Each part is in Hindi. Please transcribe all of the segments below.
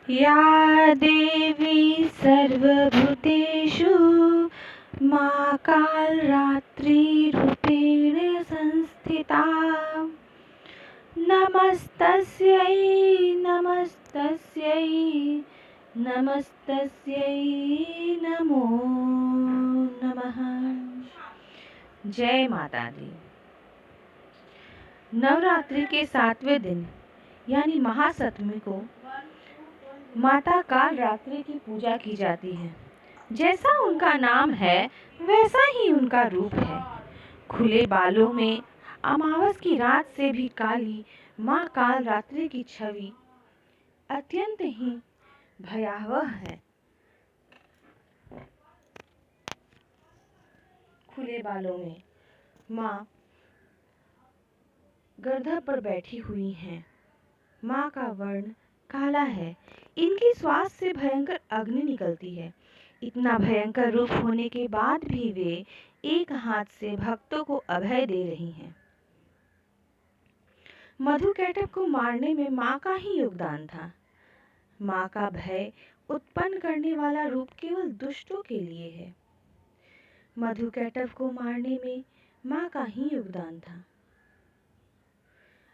या देवी सर्वभूतेषु मा कालरात्रिरूपेण संस्थिता। नमस्तस्यै नमस्तस्यै नमस्तस्यै नमो नमः। जय माता दी। नवरात्रि के 7वें दिन यानी महासप्तमी को माता कालरात्रि की पूजा की जाती है। जैसा उनका नाम है वैसा ही उनका रूप है। खुले बालों में अमावस की रात से भी काली माँ कालरात्रि की छवि अत्यंत ही भयावह है। खुले बालों में माँ गर्दभ पर बैठी हुई हैं। माँ का वर्ण काला है। इनकी श्वास से भयंकर अग्नि निकलती है। इतना भयंकर रूप होने के बाद भी वे एक हाथ से भक्तों को अभय दे रही हैं। मधुकैटभ को मारने में माँ का ही योगदान था। माँ का भय उत्पन्न करने वाला रूप केवल दुष्टों के लिए है। मधुकैटभ को मारने में माँ का ही योगदान था।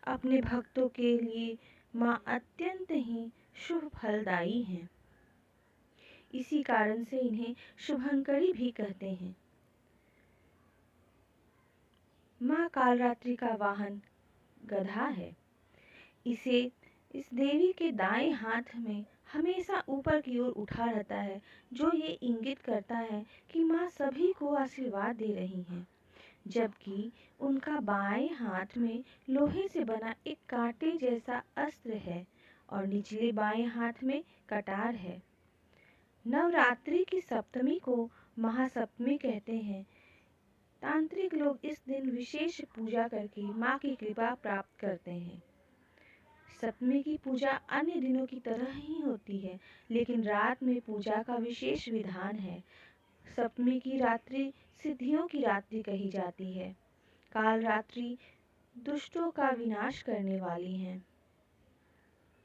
अपने भक्तों के लिए माँ अत्यंत ही शुभ फलदायी हैं। इसी कारण से इन्हें शुभंकरी भी कहते हैं। माँ कालरात्रि का वाहन गधा है। इस देवी के दाएं हाथ में हमेशा ऊपर की ओर उठा रहता है, जो ये इंगित करता है कि माँ सभी को आशीर्वाद दे रही हैं। जबकि उनका बाएं हाथ में लोहे से बना एक कांटे जैसा अस्त्र है और निचले बाएं हाथ में कटार है। नवरात्रि की सप्तमी को महासप्तमी कहते हैं। तांत्रिक लोग इस दिन विशेष पूजा करके माँ की कृपा प्राप्त करते हैं। सप्तमी की पूजा अन्य दिनों की तरह ही होती है, लेकिन रात में पूजा का विशेष विधान है। सप्तमी की रात्रि सिद्धियों की रात्रि कही जाती है। काल रात्रि दुष्टों का विनाश करने वाली है।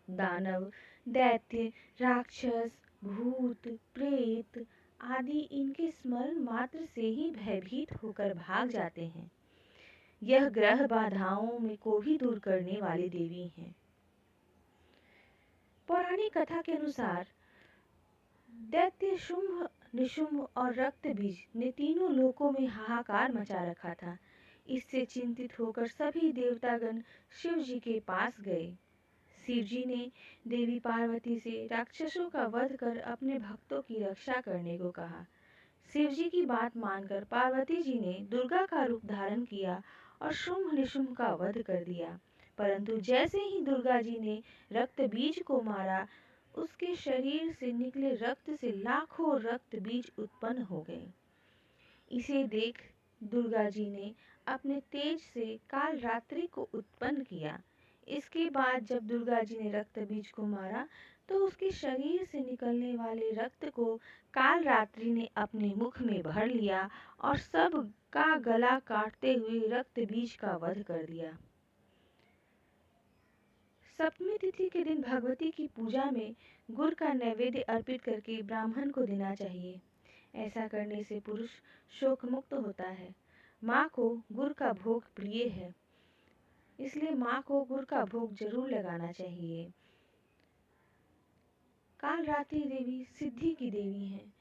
दानव, दैत्य, राक्षस, भूत, प्रेत आदि इनके स्मरण मात्र से ही भयभीत होकर भाग जाते हैं। यह ग्रह बाधाओं में को भी दूर करने वाली देवी हैं। पौराणिक कथा के अनुसार दैत्य शुंभ, निशुंभ और रक्तबीज ने तीनों लोकों में हाहाकार मचा रखा था। इससे चिंतित होकर सभी देवतागण शिव जी के पास गए। शिव जी ने देवी पार्वती से राक्षसों का वध कर अपने भक्तों की रक्षा करने को कहा। शिव जी की बात मानकर पार्वती जी ने दुर्गा का रूप धारण किया और शुंभ निशुंभ का वध कर दिया। परंतु जैसे ही दुर्गा जी ने रक्त बीज को मारा, उसके शरीर से निकले रक्त से लाखों रक्त बीज उत्पन्न हो गए। इसे देख दुर्गा जी ने अपने तेज से काल रात्रि को उत्पन्न किया। इसके बाद जब दुर्गा जी ने रक्त बीज को मारा, तो उसके शरीर से निकलने वाले रक्त को काल रात्रि ने अपने मुख में भर लिया और सब का गला काटते हुए रक्त बीज का वध कर दिया। सप्तमी तिथि के दिन भगवती की पूजा में गुड़ का नैवेद्य अर्पित करके ब्राह्मण को देना चाहिए। ऐसा करने से पुरुष शोक मुक्त होता है। माँ को गुड़ का भोग प्रिय है, इसलिए माँ को गुड़ का भोग जरूर लगाना चाहिए। कालरात्रि देवी सिद्धि की देवी हैं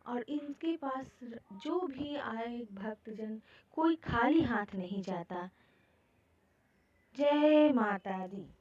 और इनके पास जो भी आए भक्तजन कोई खाली हाथ नहीं जाता। जय माता दी।